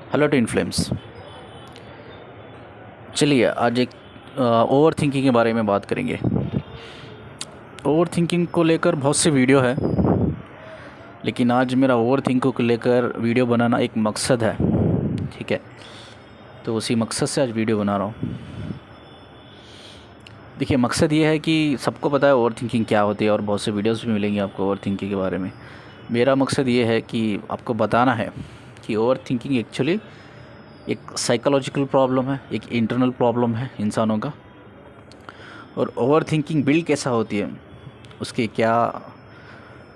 Hello to इन्फ्लेम्स। चलिए आज एक ओवर थिंकिंग के बारे में बात करेंगे। ओवर थिंकिंग को लेकर बहुत सी वीडियो है, लेकिन आज मेरा ओवर थिंकिंग को लेकर वीडियो बनाना एक मकसद है। ठीक है, तो उसी मकसद से आज वीडियो बना रहा हूँ। देखिए, मकसद ये है कि सबको पता है ओवर थिंकिंग क्या होती है और बहुत से वीडियोस भी मिलेंगे आपको ओवर थिंकिंग के बारे में। मेरा मकसद ये है कि आपको बताना है कि ओवर थिंकिंग एक्चुअली एक साइकोलॉजिकल प्रॉब्लम है, एक इंटरनल प्रॉब्लम है इंसानों का। और ओवर थिंकिंग बिल्ड कैसा होती है, उसके क्या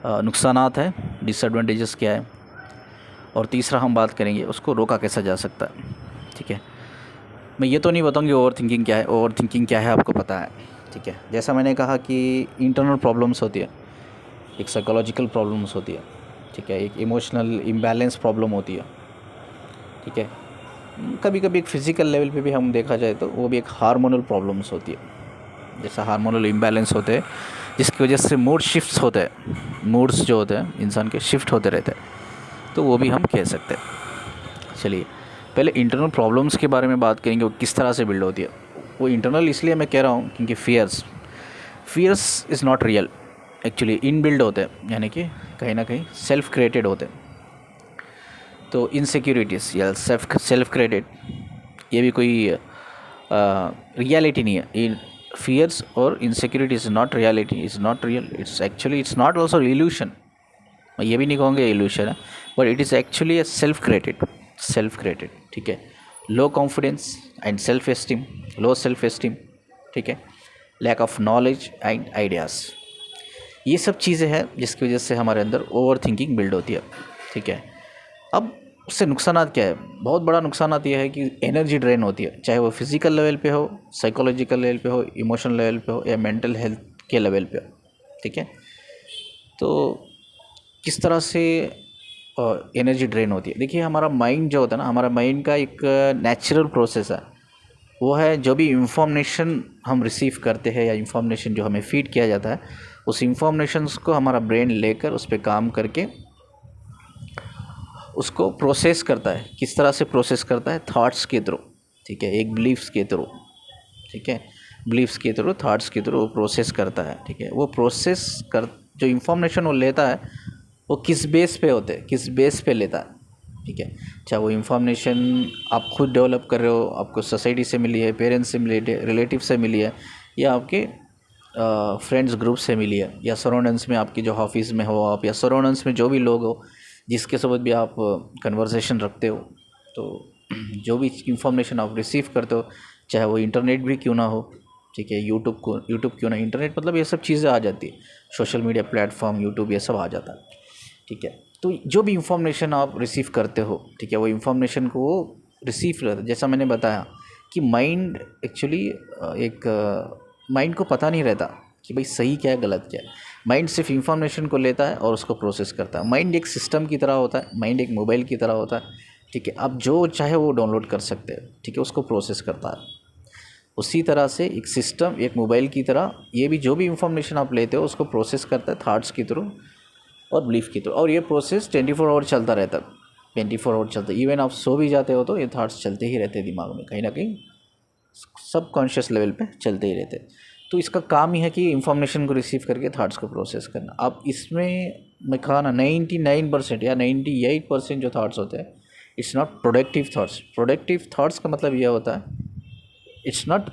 नुकसानात हैं, डिसएडवांटेजेस क्या है, और तीसरा हम बात करेंगे उसको रोका कैसा जा सकता है। ठीक है, मैं ये तो नहीं बताऊंगी ओवर थिंकिंग क्या है। ओवर थिंकिंग क्या है आपको पता है। ठीक है, जैसा मैंने कहा कि इंटरनल प्रॉब्लम्स होती है, एक साइकोलॉजिकल प्रॉब्लम्स होती है। ठीक है, एक इमोशनल इम्बैलेंस प्रॉब्लम होती है। ठीक है, कभी कभी एक फ़िज़िकल लेवल पे भी हम देखा जाए तो वो भी एक हार्मोनल प्रॉब्लम्स होती है। जैसा हार्मोनल इम्बैलेंस होते हैं जिसकी वजह से मूड शिफ्ट्स होते हैं, मूड्स जो होते हैं इंसान के शिफ्ट होते रहते हैं, तो वो भी हम कह सकते हैं। चलिए पहले इंटरनल प्रॉब्लम्स के बारे में बात करेंगे, वो किस तरह से बिल्ड होती है। वो इंटरनल इसलिए मैं कह रहा हूँ क्योंकि fears is not real, actually inbuilt होते हैं, यानी कि कहीं ना कहीं सेल्फ क्रिएटेड होते हैं। तो इनसिक्योरिटीज़ या सेल्फ क्रिएटेड ये भी कोई रियलिटी नहीं है। फियर्स और insecurity is not reality, is not real, it's not also illusion. मैं ये भी नहीं कहूँगा इल्यूशन है, but it is actually a self created. ठीक है, low confidence and self esteem, low self esteem. ठीक है, lack of knowledge and ideas, ये सब चीज़ें हैं जिसकी वजह से हमारे अंदर ओवर थिंकिंग बिल्ड होती है। ठीक है, अब उससे नुकसानात क्या है। बहुत बड़ा नुकसानात यह है कि एनर्जी ड्रेन होती है, चाहे वो फिज़िकल लेवल पे हो, साइकोलॉजिकल लेवल पे हो, इमोशनल लेवल पे हो, या मेंटल हेल्थ के लेवल पे हो। ठीक है, तो किस तरह से एनर्जी ड्रेन होती है। देखिए, हमारा माइंड जो होता है ना, हमारा माइंड का एक नेचुरल प्रोसेस है। वो है जो भी इंफॉर्मेशन हम रिसीव करते हैं या इंफॉर्मेशन जो हमें फीड किया जाता है, उस इंफॉर्मेशंस को हमारा ब्रेन लेकर उस पर काम करके उसको प्रोसेस करता है। किस तरह से प्रोसेस करता है? थॉट्स के थ्रू। ठीक है, एक बिलीफ्स के थ्रू। ठीक है, बिलीफ्स के थ्रू, थॉट्स के थ्रू वो प्रोसेस करता है। ठीक है, वो प्रोसेस कर जो इंफॉर्मेशन वो लेता है वो किस बेस पे होते हैं, किस बेस पे लेता है। ठीक है, चाहे वो इंफॉर्मेशन आप खुद डेवलप कर रहे हो, आपको सोसाइटी से मिली है, पेरेंट्स से मिली है, रिलेटिव से मिली है, या आपके फ्रेंड्स ग्रुप से मिली है, या सराउंडिंग्स में आपकी जो ऑफिस में हो आप, या सराउंडिंग्स में जो भी लोग हो जिसके साथ भी आप कन्वर्सेशन रखते हो, तो जो भी इंफॉर्मेशन आप रिसीव करते हो, चाहे वो इंटरनेट भी क्यों ना हो। ठीक है, यूट्यूब क्यों ना, इंटरनेट मतलब ये सब चीज़ें आ जाती है, सोशल मीडिया प्लेटफॉर्म, यूट्यूब, ये सब आ जाता है। ठीक है, तो जो भी इंफॉर्मेशन आप रिसीव करते हो, ठीक है, वो इंफॉर्मेशन को वो रिसीव करते, जैसा मैंने बताया कि माइंड एक्चुअली एक माइंड को पता नहीं रहता कि भाई सही क्या है गलत क्या है। माइंड सिर्फ इंफॉर्मेशन को लेता है और उसको प्रोसेस करता है। माइंड एक सिस्टम की तरह होता है, माइंड एक मोबाइल की तरह होता है। ठीक है, आप जो चाहे वो डाउनलोड कर सकते हैं। ठीक है, उसको प्रोसेस करता है। उसी तरह से एक सिस्टम, एक मोबाइल की तरह, ये भी जो भी इंफॉर्मेशन आप लेते हो उसको प्रोसेस करता है थॉट्स के थ्रू और बिलीफ के थ्रू। और ये प्रोसेस 24 आवर चलता रहता है, 24 आवर चलता है। इवन आप सो भी जाते हो तो ये थॉट्स चलते ही रहते हैं दिमाग में, कहीं ना कहीं सबकॉन्शियस लेवल पे चलते ही रहते हैं। तो इसका काम ही है कि इंफॉर्मेशन को रिसीव करके थॉट्स को प्रोसेस करना। अब इसमें मैं कहा ना 99% या 98% जो थॉट्स होते हैं, it's not productive thoughts. Productive thoughts का मतलब यह होता है इट्स नॉट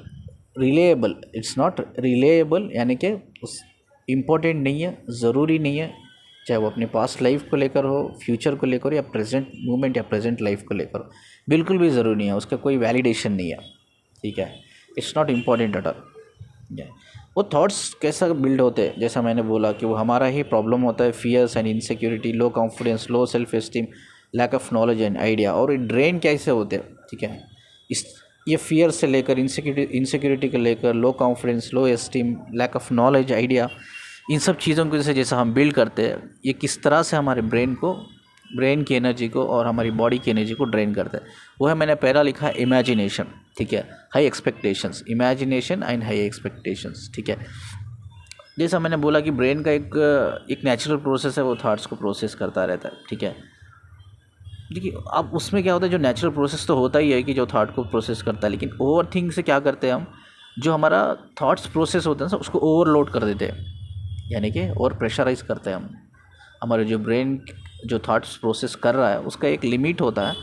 रिलेएबल, यानी कि उस इम्पोर्टेंट नहीं है, ज़रूरी नहीं है, चाहे वो अपने पास्ट लाइफ को लेकर हो, फ्यूचर को लेकर हो, या प्रेजेंट मोमेंट या प्रेजेंट लाइफ को लेकर हो, बिल्कुल भी ज़रूरी नहीं है, उसका कोई वैलिडेशन नहीं है। ठीक है, it's not important at all. वो थॉट्स कैसा बिल्ड होते हैं, जैसा मैंने बोला कि वो हमारा ही प्रॉब्लम होता है। Fears and insecurity, low confidence, low self esteem, lack of knowledge and idea. और ये ड्रेन कैसे होते हैं? ठीक है, इस ये फियर से लेकर, इनसिक्योरिटी को लेकर, low confidence, low esteem, lack of knowledge, idea, इन सब चीज़ों को जैसा हम बिल्ड करते हैं, ये किस तरह से हमारे ब्रेन की एनर्जी को और हमारी बॉडी की एनर्जी को ड्रेन करता है। वो है, मैंने पहला लिखा है इमेजिनेशन। ठीक है, high expectations, imagination and high expectations. ठीक है, जैसा मैंने बोला कि ब्रेन का एक नेचुरल प्रोसेस है, वो थॉट्स को प्रोसेस करता रहता है। ठीक है, देखिए अब उसमें क्या होता है, जो नेचुरल प्रोसेस तो होता ही है कि जो थॉट को प्रोसेस करता है, लेकिन ओवर थिंक से क्या करते हैं हम, जो हमारा थॉट्स प्रोसेस होता है ना उसको ओवरलोड कर देते हैं, यानी कि और प्रेशराइज करते हैं हम। हमारे जो ब्रेन जो थॉट्स प्रोसेस कर रहा है उसका एक लिमिट होता है,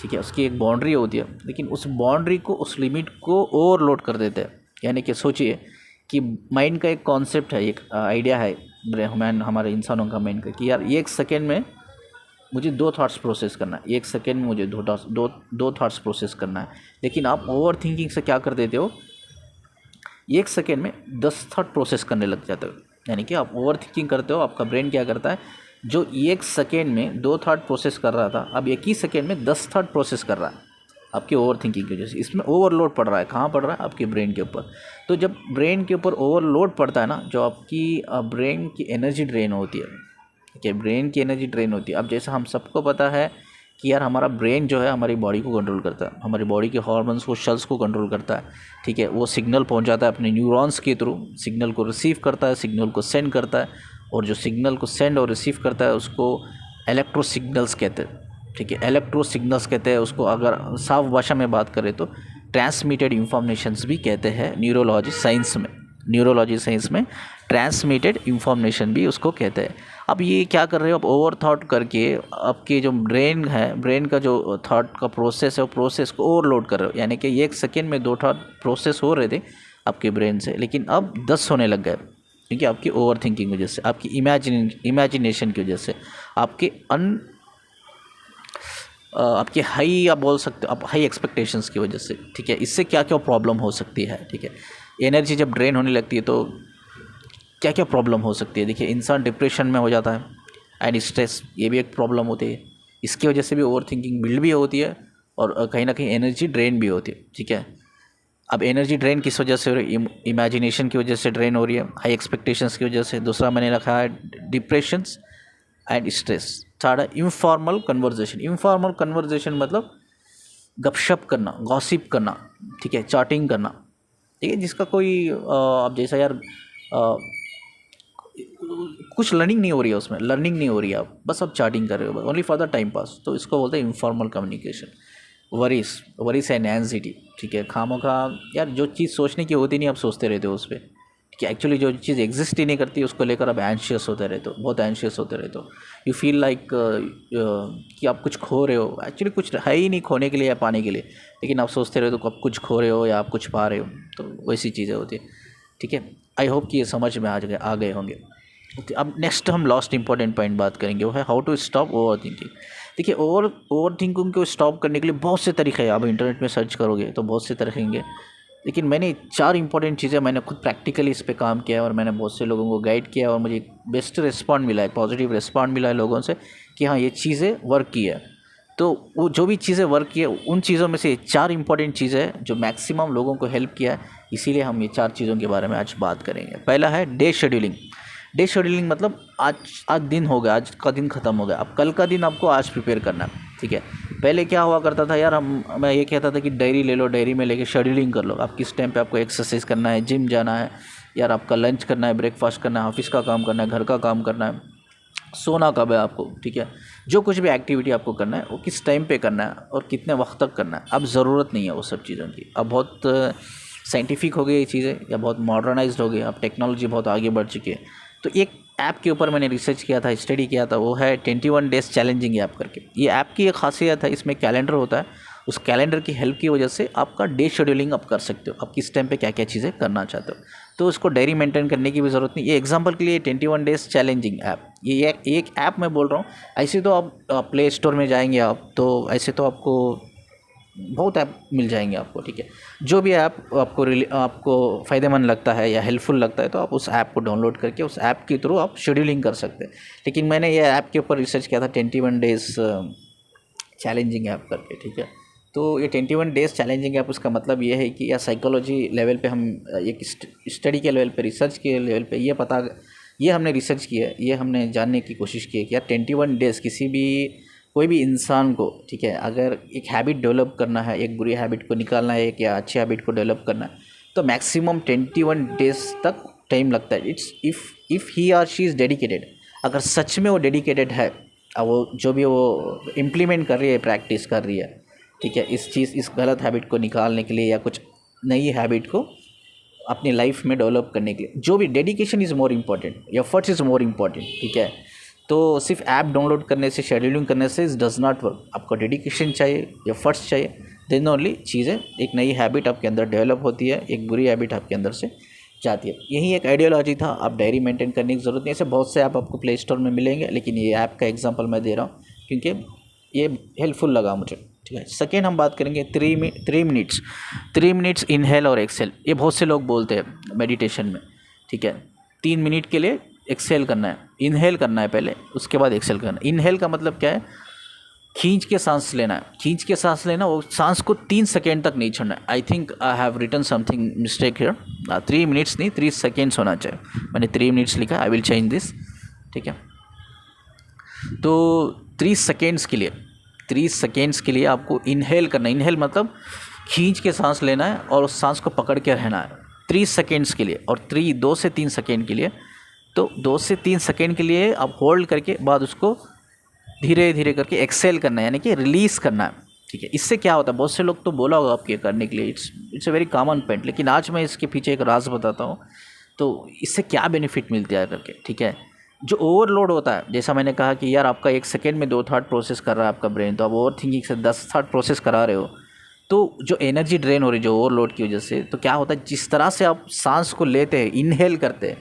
ठीक है, उसकी एक बाउंड्री होती है, लेकिन उस बाउंड्री को, उस लिमिट को ओवरलोड कर देते हैं। यानी कि सोचिए कि माइंड का एक कॉन्सेप्ट है, एक आइडिया है हमारे इंसानों का माइंड का, कि यार एक सेकेंड में मुझे 2 थॉट्स प्रोसेस करना है, एक सेकेंड में मुझे दो थॉट्स प्रोसेस करना है। लेकिन आप ओवर थिंकिंग से क्या कर देते हो, एक सेकेंड में 10 थॉट प्रोसेस करने लग जाते हो। यानी कि आप ओवर थिंकिंग करते हो, आपका ब्रेन क्या करता है, जो एक सेकेंड में 2 थॉट प्रोसेस कर रहा था अब एक ही सेकेंड में 10 थॉट प्रोसेस कर रहा है, आपकी ओवर थिंकिंग की वजह से। इसमें ओवरलोड पड़ रहा है, कहाँ पड़ रहा है, आपके ब्रेन के ऊपर। तो जब ब्रेन के ऊपर ओवरलोड पड़ता है ना, जो आपकी ब्रेन की एनर्जी ड्रेन होती है, ठीक है, ब्रेन की एनर्जी ड्रेन होती है। अब जैसा हम सबको पता है कि यार हमारा ब्रेन जो है हमारी बॉडी को कंट्रोल करता है, हमारी बॉडी के हार्मोन्स को, सेल्स को कंट्रोल करता है, ठीक है, वो सिग्नल पहुंचाता है अपने न्यूरॉन्स के थ्रू, सिग्नल को रिसीव करता है, सिग्नल को सेंड करता है, और जो सिग्नल को सेंड और रिसीव करता है उसको इलेक्ट्रो सिग्नल्स कहते हैं, ठीक है, इलेक्ट्रो सिग्नल्स कहते हैं उसको। अगर साफ भाषा में बात करें तो ट्रांसमिटेड इंफॉर्मेशंस भी कहते हैं न्यूरोलॉजी साइंस में ट्रांसमिटेड इंफॉर्मेशन भी उसको कहते हैं। अब ये क्या कर रहे हो, आप ओवर थॉट करके आपके जो ब्रेन है, ब्रेन का जो थॉट का प्रोसेस है, वो प्रोसेस को ओवरलोड कर रहे हो। यानी कि एक सेकेंड में 2 थॉट प्रोसेस हो रहे थे आपके ब्रेन से, लेकिन अब 10 होने लग गए, क्योंकि आपकी ओवर थिंकिंग की वजह से, आपकी इमेजिनेशन की वजह से, आपके हाई, आप बोल सकते हो आप हाई एक्सपेक्टेशंस की वजह से, ठीक है। इससे क्या क्या प्रॉब्लम हो सकती है, ठीक है, एनर्जी जब ड्रेन होने लगती है तो क्या क्या प्रॉब्लम हो सकती है। देखिए इंसान डिप्रेशन में हो जाता है, एंड स्ट्रेस, ये भी एक प्रॉब्लम होती है। इसकी वजह से भी ओवर थिंकिंग बिल्ड भी होती है, और कहीं ना कहीं एनर्जी ड्रेन भी होती है, ठीक है। अब एनर्जी ड्रेन किस वजह से हो रही है, इमेजिनेशन की वजह से ड्रेन हो रही है, हाई एक्सपेक्टेशंस की वजह से। दूसरा मैंने रखा है डिप्रेशंस एंड स्ट्रेस। थर्ड है इनफॉर्मल कन्वर्जेशन मतलब गपशप करना, गॉसिप करना, ठीक है, चैटिंग करना, ठीक है, जिसका कोई अब जैसा यार कुछ लर्निंग नहीं हो रही है, उसमें लर्निंग नहीं हो रही है, आप बस आप चैटिंग कर रहे हो only for the time pass, तो इसको बोलते हैं informal communication. Worries and anxiety, ठीक है, खामोखा यार जो चीज़ सोचने की होती नहीं आप सोचते रहते हो उस पर, कि एक्चुअली जो चीज़ एग्जिस्ट ही नहीं करती उसको लेकर आप एंशियस होते रहते हो, बहुत एंशियस होते रहते हो। यू फील लाइक कि आप कुछ खो रहे हो, एक्चुअली कुछ है ही नहीं खोने के लिए या पाने के लिए, लेकिन आप सोचते रहते हो कि आप कुछ खो रहे हो या आप कुछ पा रहे हो, तो वैसी चीज़ें होती है, ठीक है। आई होप कि ये समझ में आ गए होंगे। अब नेक्स्ट हम लास्ट इंपॉर्टेंट पॉइंट बात करेंगे, वो है how to stop overthinking. देखिए ओवर थिंकिंग को स्टॉप करने के लिए बहुत से तरीके हैं, आप इंटरनेट में सर्च करोगे तो बहुत से तरीके होंगे, लेकिन मैंने 4 इंपॉर्टेंट चीज़ें मैंने खुद प्रैक्टिकली इस पे काम किया है, और मैंने बहुत से लोगों को गाइड किया, और मुझे बेस्ट रिस्पॉन्ड मिला है, पॉजिटिव रिस्पॉन्ड मिला है लोगों से कि हाँ ये चीज़ें वर्क की है। तो वो जो भी चीज़ें वर्क की है उन चीज़ों में से 4 इंपॉर्टेंट चीज़ें हैं जो मैक्सिमम लोगों को हेल्प किया है, इसीलिए हम ये 4 चीज़ों के बारे में आज बात करेंगे। पहला है डे शेड्यूलिंग मतलब आज दिन हो गया, आज का दिन ख़त्म हो गया, अब कल का दिन आपको आज प्रिपेयर करना है, ठीक है। पहले क्या हुआ करता था यार, मैं ये कहता था कि डायरी ले लो, डायरी में लेके शेड्यूलिंग कर लो, आप किस टाइम पे आपको एक्सरसाइज करना है, जिम जाना है, यार आपका लंच करना है, ब्रेकफास्ट करना है, ऑफिस का काम करना है, घर का काम करना है, सोना कब है आपको, ठीक है, जो कुछ भी एक्टिविटी आपको करना है वो किस टाइम पे करना है और कितने वक्त तक करना है। अब ज़रूरत नहीं है वो सब चीज़ों की, अब बहुत साइंटिफिक हो गई ये चीज़ें, या बहुत मॉडर्नाइज्ड हो गई, अब टेक्नोलॉजी बहुत आगे बढ़ चुकी है। तो एक ऐप के ऊपर मैंने रिसर्च किया था, स्टडी किया था, वो है 21 डेज चैलेंजिंग ऐप करके। ये ऐप की एक खासियत है, इसमें कैलेंडर होता है, उस कैलेंडर की हेल्प की वजह से आपका डे शेड्यूलिंग आप कर सकते हो, आप किस टाइम पे क्या क्या चीज़ें करना चाहते हो, तो उसको डायरी मेंटेन करने की भी ज़रूरत नहीं। ये एग्जांपल के लिए 21 डेज चैलेंजिंग ऐप, ये एक ऐप मैं बोल रहा हूँ। ऐसे तो आप प्ले स्टोर में जाएंगे आप, तो ऐसे तो आपको बहुत ऐप मिल जाएंगे आपको, ठीक है। जो भी ऐप आपको फ़ायदेमंद लगता है या हेल्पफुल लगता है तो आप उस ऐप को डाउनलोड करके उस ऐप के थ्रू आप शेड्यूलिंग कर सकते हैं। लेकिन मैंने ये ऐप के ऊपर रिसर्च किया था 21 डेज चैलेंजिंग ऐप करके, ठीक है। तो ये 21 डेज चैलेंजिंग ऐप, उसका मतलब ये है कि या साइकोलॉजी लेवल पे हम एक स्टडी के लेवल पे, रिसर्च के लेवल पे ये हमने रिसर्च किया है, ये हमने जानने की कोशिश की है कि यार 21 डेज़ कोई भी इंसान को, ठीक है, अगर एक हैबिट डेवलप करना है, एक बुरी हैबिट को निकालना है, एक या अच्छी हैबिट को डेवलप करना है, तो मैक्सिमम 21 डेज़ तक टाइम लगता है। इफ़ ही और शी इज़ डेडिकेटेड, अगर सच में वो डेडिकेटेड है, अब वो जो भी वो इम्प्लीमेंट कर रही है, प्रैक्टिस कर रही है, ठीक है, इस गलत हैबिट को निकालने के लिए या कुछ नई हैबिट को अपनी लाइफ में डेवलप करने के लिए, जो भी dedication is more important, efforts is more important, ठीक है। तो सिर्फ ऐप डाउनलोड करने से, शेड्यूलिंग करने से इस डज नॉट वर्क। आपको डेडिकेशन चाहिए, एफर्ट्स चाहिए, देन ओनली चीज़ें, एक नई हैबिट आपके अंदर डेवलप होती है, एक बुरी हैबिट आपके अंदर से जाती है। यही एक आइडियोलॉजी था। आप डायरी मेंटेन करने की ज़रूरत नहीं है। ऐसे बहुत से ऐप आपको प्ले स्टोर में मिलेंगे, लेकिन ये ऐप का एग्जांपल मैं दे रहा हूँ क्योंकि ये हेल्पफुल लगा मुझे, ठीक है। सेकेंड हम बात करेंगे 3 मिनट्स इनहेल और एक्सेल। ये बहुत से लोग बोलते हैं मेडिटेशन में, ठीक है। 3 मिनट के लिए एक्सेल करना है, इनहेल करना है पहले, उसके बाद एक्सेल करना है। इनहेल का मतलब क्या है? खींच के सांस लेना है, खींच के सांस लेना, वो सांस को 3 सेकेंड तक नहीं छोड़ना है। I think I have written something mistake here, 3 minutes नहीं 3 सेकेंड्स होना चाहिए। मैंने 3 मिनट्स लिखा, आई विल चेंज दिस, ठीक है। तो 3 सेकेंड्स के लिए आपको इनहेल करना है। इनहेल मतलब खींच के सांस लेना है और उस सांस को पकड़ के रहना है 3 सेकेंड्स के लिए, और 2 से 3 सेकेंड के लिए। तो 2 से 3 सेकेंड के लिए आप होल्ड करके बाद उसको धीरे धीरे करके एक्सेल करना है, यानी कि रिलीज़ करना है, ठीक है। इससे क्या होता है, बहुत से लोग तो बोला होगा आपके करने के लिए, it's a very common point, लेकिन आज मैं इसके पीछे एक राज बताता हूँ। तो इससे क्या बेनिफिट मिलती है करके, ठीक है। जो ओवरलोड होता है, जैसा मैंने कहा कि यार आपका 1 सेकेंड में 2 थॉट प्रोसेस कर रहा है आपका ब्रेन, तो आप ओवर थिंकिंग से 10 थॉट प्रोसेस करा रहे हो, तो जो एनर्जी ड्रेन हो रही है जो ओवरलोड की वजह से, तो क्या होता है, जिस तरह से आप सांस को लेते हैं, इनहेल करते हैं,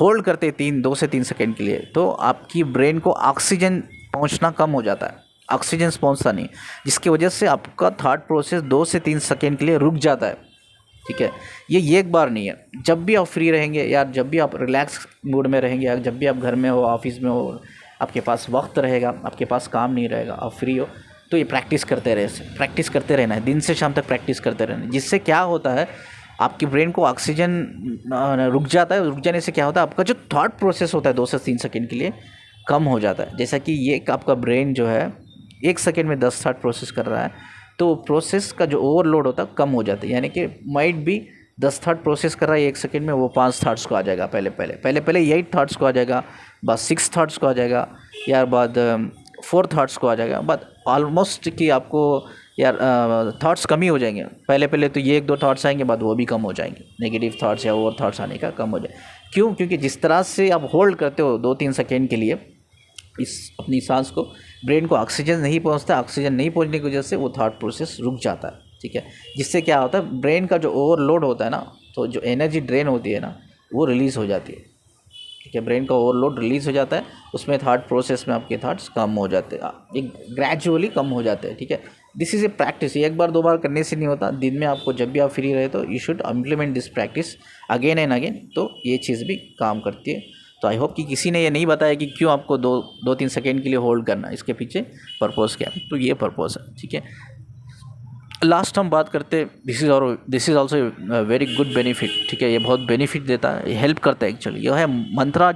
होल्ड करते हैं 2 से 3 सेकेंड के लिए, तो आपकी ब्रेन को ऑक्सीजन पहुंचना कम हो जाता है, ऑक्सीजन पहुंचता नहीं, जिसकी वजह से आपका थॉट प्रोसेस 2 से 3 सेकेंड के लिए रुक जाता है, ठीक है। ये एक बार नहीं है, जब भी आप फ्री रहेंगे यार, जब भी आप रिलैक्स मूड में रहेंगे, या जब भी आप घर में हो, ऑफिस में हो, आपके पास वक्त रहेगा, आपके पास काम नहीं रहेगा, आप फ्री हो, तो ये प्रैक्टिस करते रहना है, दिन से शाम तक प्रैक्टिस करते रहना है। जिससे क्या होता है, आपकी ब्रेन को ऑक्सीजन रुक जाता है, रुक जाने से क्या होता है, आपका जो थॉट प्रोसेस होता है 2 से 3 सेकेंड के लिए कम हो जाता है। जैसा कि ये आपका ब्रेन जो है 1 सेकेंड में 10 थॉट प्रोसेस कर रहा है, तो प्रोसेस का जो ओवरलोड होता है कम हो जाता है, यानी कि माइट भी 10 थॉट प्रोसेस कर रहा है 1 सेकेंड में, वो 5 थॉट्स को आ जाएगा, पहले 8 थॉट्स को आ जाएगा, बाद 6 थॉट्स को आ जाएगा, या बाद 4 थॉट्स को आ जाएगा, बाद ऑलमोस्ट कि आपको यार थॉट्स कम ही हो जाएंगे। पहले तो ये 1-2 थॉट्स आएंगे, बाद वो भी कम हो जाएंगे, नेगेटिव थॉट्स या ओवर थॉट्स आने का कम हो जाए। क्यों? क्योंकि जिस तरह से आप होल्ड करते हो 2-3 सेकेंड के लिए इस अपनी सांस को, ब्रेन को ऑक्सीजन नहीं पहुंचता, ऑक्सीजन नहीं पहुंचने की वजह से वो थॉट प्रोसेस रुक जाता है, ठीक है। जिससे क्या होता है, ब्रेन का जो ओवरलोड होता है ना, तो जो एनर्जी ड्रेन होती है ना, वो रिलीज़ हो जाती है, ठीक है। ब्रेन का ओवरलोड रिलीज़ हो जाता है, उसमें थॉट प्रोसेस में आपके थॉट्स कम हो जाते हैं, एक ग्रेजुअली कम हो जाते हैं, ठीक है। दिस इज़ ए प्रैक्टिस, एक बार 2 बार करने से नहीं होता। दिन में आपको जब भी आप फ्री रहे तो you should implement this practice again and again, तो ये चीज़ भी काम करती है। तो आई होप कि किसी ने ये नहीं बताया कि क्यों आपको 2-3 सेकेंड के लिए होल्ड करना है, इसके पीछे पर्पस क्या है, तो ये पर्पस है, ठीक है। लास्ट हम बात करते, this is also very good benefit, ठीक है। ये बहुत बेनिफिट देता है, हेल्प करता है एक्चुअली। यह है मंत्रा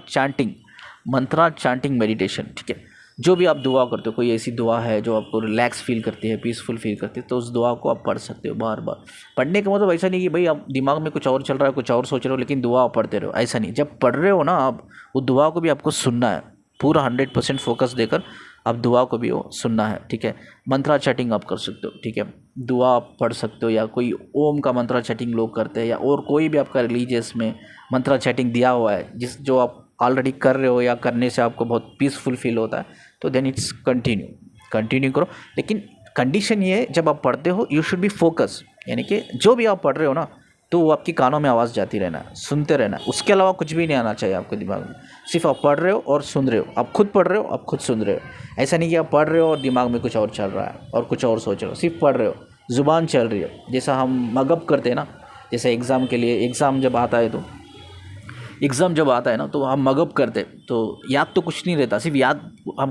चैंटिंग मेडिटेशन, ठीक है। जो भी आप दुआ करते हो, कोई ऐसी दुआ है जो आपको रिलैक्स फील करती है, पीसफुल फील करती है, तो उस दुआ को आप पढ़ सकते हो बार बार। पढ़ने का मतलब ऐसा नहीं कि भाई आप दिमाग में कुछ और चल रहा है, कुछ और सोच रहे हो, लेकिन दुआ आप पढ़ते रहो, ऐसा नहीं। जब पढ़ रहे हो ना आप, वो दुआ को भी आपको सुनना है, पूरा 100% फोकस देकर आप दुआ को भी वो सुनना है, ठीक है। मंत्रा चैटिंग आप कर सकते हो, ठीक है। दुआ आप पढ़ सकते हो, या कोई ओम का मंत्रा चैटिंग लोग करते हैं, या और कोई भी आपका रिलीजियस में मंत्रा चैटिंग दिया हुआ है जो आप ऑलरेडी कर रहे हो, या करने से आपको बहुत पीसफुल फील होता है, तो देन इट्स कंटिन्यू करो। लेकिन कंडीशन ये है, जब आप पढ़ते हो यू शुड बी फोकस, यानी कि जो भी आप पढ़ रहे हो ना, तो वो आपकी कानों में आवाज़ जाती रहना है, सुनते रहना है, उसके अलावा कुछ भी नहीं आना चाहिए आपके दिमाग में। सिर्फ आप पढ़ रहे हो और सुन रहे हो, आप खुद पढ़ रहे हो, आप खुद सुन रहे हो। ऐसा नहीं कि आप पढ़ रहे हो और दिमाग में कुछ और चल रहा है और कुछ और सोच रहे हो, सिर्फ पढ़ रहे हो, ज़ुबान चल रही है। जैसा हम मगअप करते हैं ना, जैसे एग्ज़ाम के लिए, एग्ज़ाम जब आता है ना, तो हम मगअप करते, तो याद तो कुछ नहीं रहता, सिर्फ याद हम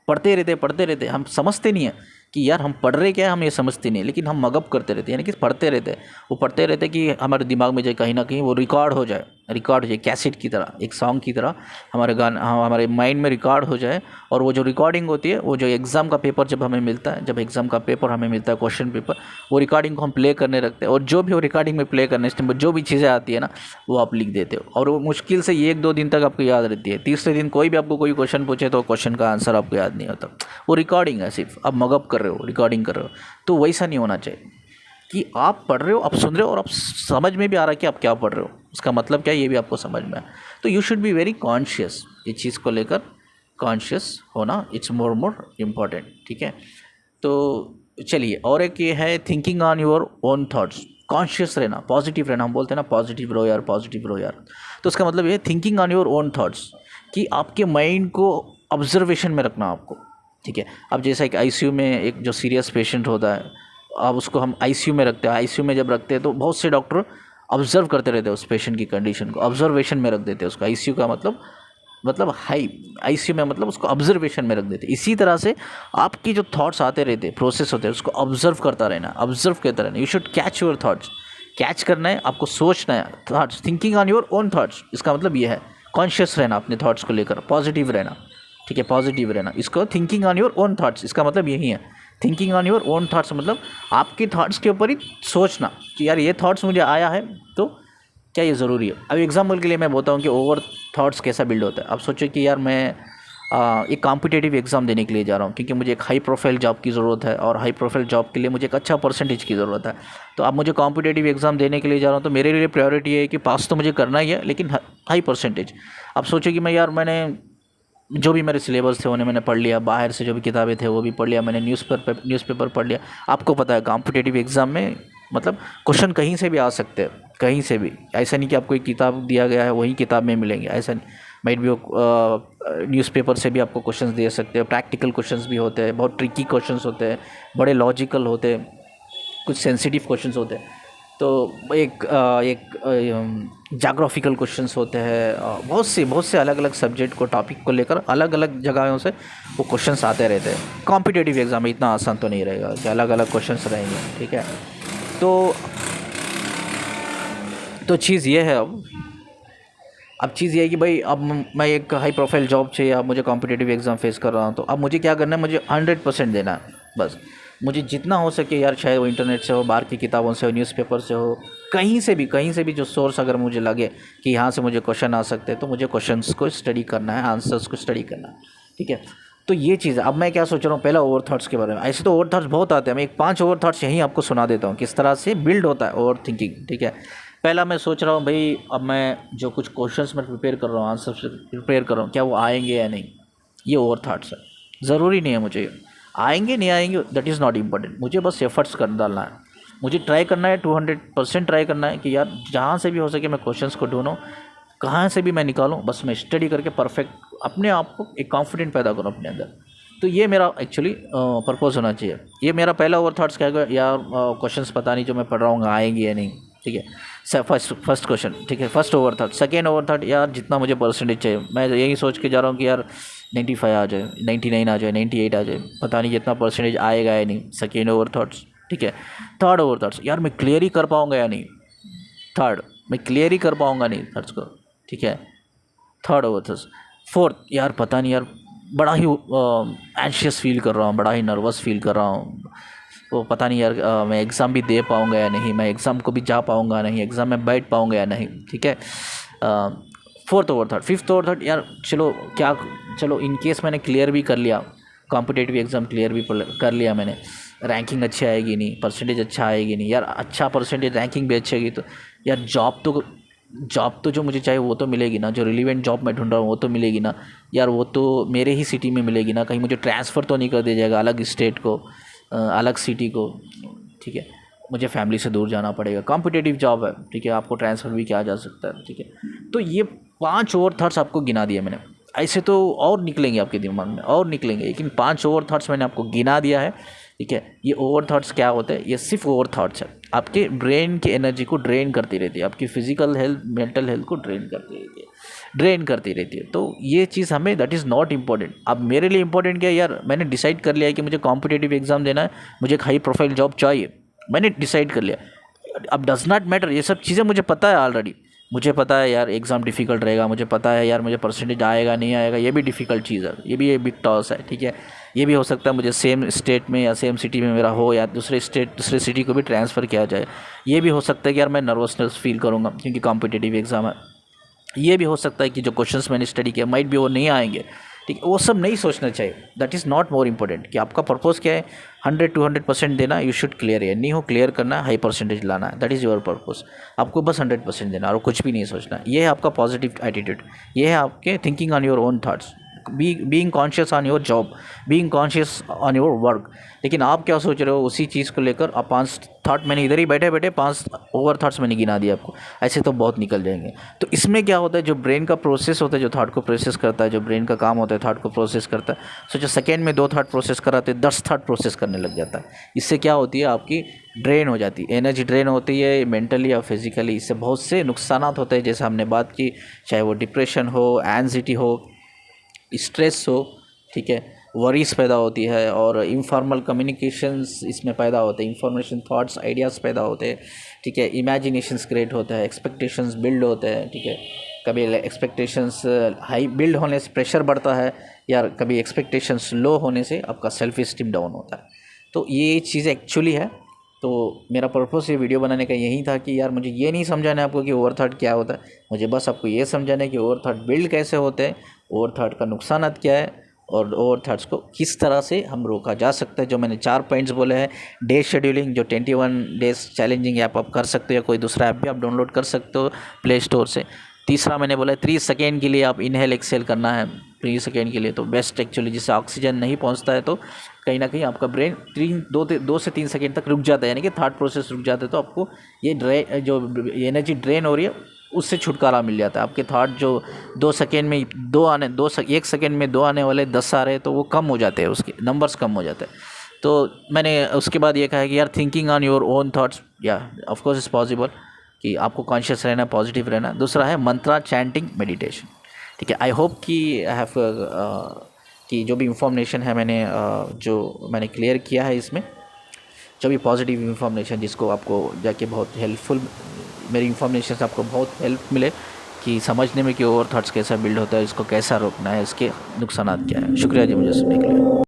पढ़ते रहते, हम समझते नहीं है कि यार हम पढ़ रहे क्या है, हम ये समझते नहीं, लेकिन हम मगअप करते रहते हैं, यानी कि पढ़ते रहते हैं, वो पढ़ते रहते कि हमारे दिमाग में जाए, कहीं ना कहीं वो रिकॉर्ड हो जाए, रिकॉर्ड हो जाए, कैसेट की तरह, एक सॉन्ग की तरह हमारे गाना हमारे माइंड में रिकॉर्ड हो जाए। और वो जो रिकॉर्डिंग होती है, वो जो एग्ज़ाम का पेपर जब हमें मिलता है, जब एग्ज़ाम का पेपर हमें मिलता है, क्वेश्चन पेपर, वो रिकॉर्डिंग को हम प्ले करने रखते हैं। और जो भी वो रिकॉर्डिंग में प्ले करने इस टाइम जो भी चीज़ें आती है ना, वो आप लिख देते हो। और वो मुश्किल से 1-2 दिन तक आपको याद रहती है। तीसरे दिन कोई भी आपको कोई क्वेश्चन पूछे तो क्वेश्चन का आंसर आपको याद नहीं होता। वो रिकॉर्डिंग है, सिर्फ आप मगअप कर रहे हो, रिकॉर्डिंग कर रहे हो। तो वैसा नहीं होना चाहिए कि आप पढ़ रहे हो, आप सुन रहे हो और आप समझ में भी आ रहा है कि आप क्या पढ़ रहे हो, उसका मतलब क्या है ये भी आपको समझ में आए। तो you should be very conscious, ये चीज़ को लेकर कॉन्शियस होना इट्स मोर इम्पॉर्टेंट, ठीक है। तो चलिए, और एक ये है thinking on your own thoughts, conscious रहना, पॉजिटिव रहना। हम बोलते हैं ना पॉजिटिव रहो यार, पॉजिटिव रहो यार। तो उसका मतलब ये है thinking on your own thoughts, कि आपके माइंड को ऑब्जर्वेशन में रखना आपको, ठीक है। अब जैसा एक आईसीयू में एक जो सीरियस पेशेंट होता है, अब उसको हम आईसीयू में रखते हैं। आईसीयू में जब रखते हैं तो बहुत से डॉक्टर ऑब्जर्व करते रहते हैं उस पेशेंट की कंडीशन को, ऑब्जर्वेशन में रख देते हैं उसको। आईसीयू का मतलब हाई, आईसीयू में मतलब उसको ऑब्जर्वेशन में रख देते हैं। इसी तरह से आपकी जो थॉट्स आते रहते हैं, प्रोसेस होते हैं, उसको ऑब्जर्व करता रहना, ऑब्जर्व करता रहना। You should catch your thoughts, catch करना है आपको, सोचना है thoughts, thinking on your own thoughts. इसका मतलब ये है कॉन्शियस रहना अपने थॉट्स को लेकर, पॉजिटिव रहना, ठीक है, पॉजिटिव रहना। इसको thinking on your own thoughts, इसका मतलब यही है। Thinking on your own thoughts मतलब आपके थॉट्स के ऊपर ही सोचना कि यार ये थॉट्स मुझे आया है तो क्या ये ज़रूरी है। अब एग्जाम्पल के लिए मैं बोलता हूँ कि ओवर थॉट्स कैसा बिल्ड होता है। अब सोचो कि यार मैं एक कॉम्पिटिटिव एग्ज़ाम देने के लिए जा रहा हूँ, क्योंकि मुझे एक हाई प्रोफाइल जॉब की ज़रूरत है, और हाई प्रोफाइल जॉब के लिए मुझे एक अच्छा परसेंटेज की ज़रूरत है। तो अब मुझे कॉम्पिटिटिव एग्ज़ाम देने के लिए जा रहा हूँ, तो मेरे लिए प्रायोरिटी है कि पास तो मुझे करना ही है, लेकिन हाई परसेंटेज। अब सोचो कि मैंने जो भी मेरे सिलेबस थे उन्हें मैंने पढ़ लिया, बाहर से जो भी किताबें थे वो भी पढ़ लिया, मैंने न्यूज़पेपर पढ़ लिया। आपको पता है कॉम्पिटिटिव एग्ज़ाम में मतलब क्वेश्चन कहीं से भी आ सकते हैं, कहीं से भी। ऐसा नहीं कि आपको एक किताब दिया गया है वही किताब में मिलेंगे, ऐसा नहीं। माइट भी न्यूज़पेपर से भी आपको क्वेश्चंस दे सकते हैं, प्रैक्टिकल क्वेश्चंस भी होते हैं, बहुत ट्रिकी क्वेश्चंस होते हैं, बड़े लॉजिकल होते हैं, कुछ सेंसिटिव क्वेश्चंस होते हैं। तो एक जाग्राफिकल क्वेश्चंस होते हैं, बहुत से अलग अलग सब्जेक्ट को, टॉपिक को लेकर अलग अलग जगहों से वो क्वेश्चंस आते रहते हैं। कॉम्पिटिटिव एग्ज़ाम में इतना आसान तो नहीं रहेगा कि अलग अलग क्वेश्चंस रहेंगे, ठीक है। तो चीज़ ये है, अब चीज़ ये है कि भाई अब मैं एक हाई प्रोफाइल जॉब चाहिए, अब मुझे कॉम्पिटिटिव एग्ज़ाम फेस कर रहा हूँ, तो अब मुझे क्या करना है, मुझे 100% देना है बस। मुझे जितना हो सके यार, चाहे वो इंटरनेट से हो, बाहर की किताबों से हो, न्यूज़पेपर से हो, कहीं से भी जो सोर्स अगर मुझे लगे कि यहाँ से मुझे क्वेश्चन आ सकते हैं, तो मुझे क्वेश्चंस को स्टडी करना है, आंसर्स को स्टडी करना है, ठीक है। तो ये चीज़ है। अब मैं क्या सोच रहा हूँ, पहला ओवर थॉट्स के बारे में। ऐसे तो ओवर थॉट्स बहुत आते हैं, मैं एक 5 ओवर थॉट्स यहीं आपको सुना देता हूँ किस तरह से बिल्ड होता है ओवर थिंकिंग, ठीक है। पहला मैं सोच रहा हूँ भाई, अब मैं जो कुछ क्वेश्चंस मैं प्रिपेयर कर रहा हूँ, आंसर प्रिपेयर कर रहा हूँ, क्या वो आएंगे या नहीं, ये ओवर थॉट्स है। ज़रूरी नहीं है मुझे आएंगे नहीं आएंगे, दैट इज़ नॉट इम्पॉर्टेंट। मुझे बस एफर्ट्स कर डालना है, मुझे ट्राई करना है, 200% ट्राई करना है कि यार जहाँ से भी हो सके मैं क्वेश्चंस को ढूंढूँ, कहाँ से भी मैं निकालूँ, बस मैं स्टडी करके परफेक्ट अपने आप को एक कॉन्फिडेंट पैदा करूँ अपने अंदर। तो ये मेरा एक्चुअली पर्पज़ होना चाहिए। ये मेरा पहला ओवर थॉट्स क्या है, यार क्वेश्चंस पता नहीं जो मैं पढ़ रहा हूँ आएंगे या नहीं, ठीक है। फर्स्ट क्वेश्चन, ठीक है, first over thought. Second over thought, यार जितना मुझे परसेंटेज चाहिए, मैं यही सोच के जा रहा हूँ कि यार 95 आ जाए, 99 आ जाए, 98 आ जाए, पता नहीं जितना परसेंटेज आएगा या नहीं। सेकेंड ओवर थॉट्स, ठीक है। थर्ड ओवर थॉट्स, यार मैं क्लियर ही कर पाऊँगा या नहीं, थर्ड मैं क्लियर ही कर पाऊँगा नहीं थर्ड्स को, ठीक है। Third over thoughts. फोर्थ, यार पता नहीं यार बड़ा ही एंशियस फील कर रहा हूँ, बड़ा ही नर्वस फील कर रहा हूँ, वो पता नहीं यार मैं एग्ज़ाम भी दे पाऊँगा या नहीं, मैं एग्ज़ाम को भी जा पाऊँगा नहीं, एग्ज़ाम में बैठ पाऊँगा या नहीं, ठीक है। Fourth over thought. Fifth over thought, यार चलो इन केस मैंने क्लियर भी कर लिया, कॉम्पिटिटिव एग्ज़ाम क्लियर भी कर लिया मैंने, रैंकिंग अच्छी आएगी नहीं, परसेंटेज अच्छा आएगी नहीं, यार अच्छा परसेंटेज रैंकिंग भी अच्छी आएगी तो यार जॉब तो जो मुझे चाहिए वो तो मिलेगी ना, जो रिलीवेंट जॉब मैं ढूंढ रहा हूँ वो तो मिलेगी ना यार, वो तो मेरे ही सिटी में मिलेगी ना, कहीं मुझे ट्रांसफ़र तो नहीं कर दिया जाएगा अलग स्टेट को, अलग सिटी को, ठीक है। मुझे फैमिली से दूर जाना पड़ेगा, कॉम्पिटिटिव जॉब है, ठीक है, आपको ट्रांसफ़र भी किया जा सकता है, ठीक है। तो ये 5 ओवर थॉट्स आपको गिना दिए मैंने। ऐसे तो और निकलेंगे आपके दिमाग में, और निकलेंगे, लेकिन 5 ओवर थॉट्स मैंने आपको गिना दिया है, ठीक है। ये ओवर थॉट्स क्या होते हैं, ये सिर्फ ओवर थॉट्स है, आपके ब्रेन की एनर्जी को ड्रेन करती रहती है, आपकी फिजिकल हेल्थ, मेंटल हेल्थ को ड्रेन करती रहती है। तो ये चीज़ हमें, दैट इज़ नॉट इम्पॉर्टेंट। अब मेरे लिए इंपॉर्टेंट क्या है, यार मैंने डिसाइड कर लिया है कि मुझे कॉम्पिटिटिव एग्ज़ाम देना है, मुझे एक हाई प्रोफाइल जॉब चाहिए, मैंने डिसाइड कर लिया। अब डज़ नॉट मैटर, ये सब चीज़ें मुझे पता है ऑलरेडी, मुझे पता है यार एग्ज़ाम डिफ़िकल्ट रहेगा, मुझे पता है यार मुझे परसेंटेज आएगा नहीं आएगा, ये भी डिफ़िकल्ट चीज़ है, ये भी एक बिग टॉस है, ठीक है। ये भी हो सकता है मुझे सेम स्टेट में या सेम सिटी में मेरा हो, या दूसरे स्टेट दूसरे सिटी को भी ट्रांसफ़र किया जाए। ये भी हो सकता है कि यार मैं नर्वसनेस फील करूँगा क्योंकि कॉम्पिटिटिव एग्ज़ाम है। ये भी हो सकता है कि जो क्वेश्चंस मैंने स्टडी किया माइट भी वो नहीं आएंगे, ठीक है। वो सब नहीं सोचना चाहिए, that is not more important कि आपका पर्पज़ क्या है। 100-200% देना, यू शुड क्लियर है, नहीं हो क्लियर करना, हाई परसेंटेज लाना है, दैट इज़ योर पर्पज़। आपको बस 100% देना और कुछ भी नहीं सोचना। ये है आपका पॉजिटिव एटीट्यूड, ये है आपके thinking on your own thoughts, being conscious on your job, being conscious on your work. लेकिन आप क्या सोच रहे हो उसी चीज़ को लेकर, आप 5 थाट मैंने इधर ही बैठे बैठे 5 ओवर थाट्स मैंने गिना दिया आपको, ऐसे तो बहुत निकल जाएंगे। तो इसमें क्या होता है, जो ब्रेन का प्रोसेस होता है, जो थाट को प्रोसेस करता है, जो ब्रेन का काम होता है थाट को प्रोसेस करता है, सोचो सेकेंड में 2 थाट प्रोसेस कराते 10 थाट प्रोसेस करने लग जाता है। इससे क्या होती है, आपकी ड्रेन हो जाती है, एनर्जी ड्रेन होती है मेंटली या फिजिकली। इससे बहुत से नुकसान होते हैं, जैसे हमने बात की, चाहे वो डिप्रेशन हो, एंजाइटी हो, स्ट्रेस हो, ठीक है, वरीज पैदा होती है, और इनफॉर्मल कम्युनिकेशंस इसमें पैदा होते हैं, इंफॉर्मेशन थॉट्स आइडियाज़ पैदा होते हैं, ठीक है, इमेजिनेशंस क्रिएट होता है, एक्सपेक्टेशंस बिल्ड होते हैं, ठीक है। कभी एक्सपेक्टेशंस हाई बिल्ड होने से प्रेशर बढ़ता है, या कभी एक्सपेक्टेशंस लो होने से आपका सेल्फ इस्टीम डाउन होता है। तो ये चीज़ एक्चुअली है। तो मेरा पर्पस ये वीडियो बनाने का यही था कि यार मुझे ये नहीं समझाना है आपको कि ओवर थाट क्या होता है, मुझे बस आपको ये समझाना है कि ओवर थाट बिल्ड कैसे होते हैं, ओवर थाट का नुकसानात क्या है, और ओवर थाट्स को किस तरह से हम रोका जा सकता है। जो मैंने 4 पॉइंट्स बोले हैं, डे शेड्यूलिंग, जो 21 डेज चैलेंजिंग ऐप आप कर सकते हो, या कोई दूसरा ऐप भी आप डाउनलोड कर सकते हो प्ले स्टोर से। तीसरा मैंने बोला 3 सेकेंड के लिए आप इनहेल एक्सेल करना है, 3 सेकेंड के लिए तो बेस्ट एक्चुअली, जिससे ऑक्सीजन नहीं पहुंचता है तो कहीं ना कहीं आपका ब्रेन 2 से 3 सेकेंड तक रुक जाता है, यानी कि थॉट प्रोसेस रुक जाता है। तो आपको ये जो एनर्जी ड्रेन हो रही है उससे छुटकारा मिल जाता है। आपके थॉट जो 2 सेकेंड में 1 सेकेंड में 2 आने वाले 10 आ रहे हैं, तो वो कम हो जाते हैं, उसके नंबर्स कम हो जाते हैं। तो मैंने उसके बाद ये कहा है कि यार thinking on your own thoughts, या ऑफ कोर्स इज़ पॉसिबल कि आपको कॉन्शियस रहना, पॉजिटिव रहना। दूसरा है मंत्रा चैंटिंग मेडिटेशन, ठीक है। आई होप कि आई हैव कि जो भी इंफॉर्मेशन है जो मैंने क्लियर किया है इसमें, जो भी पॉजिटिव इंफॉर्मेशन जिसको आपको जाके बहुत हेल्पफुल, मेरी इंफॉर्मेशन से आपको बहुत हेल्प मिले कि समझने में कि ओवर थॉट्स कैसा बिल्ड होता है, इसको कैसा रोकना है, इसके नुकसानात क्या है। शुक्रिया जी मुझे सुनने के लिए।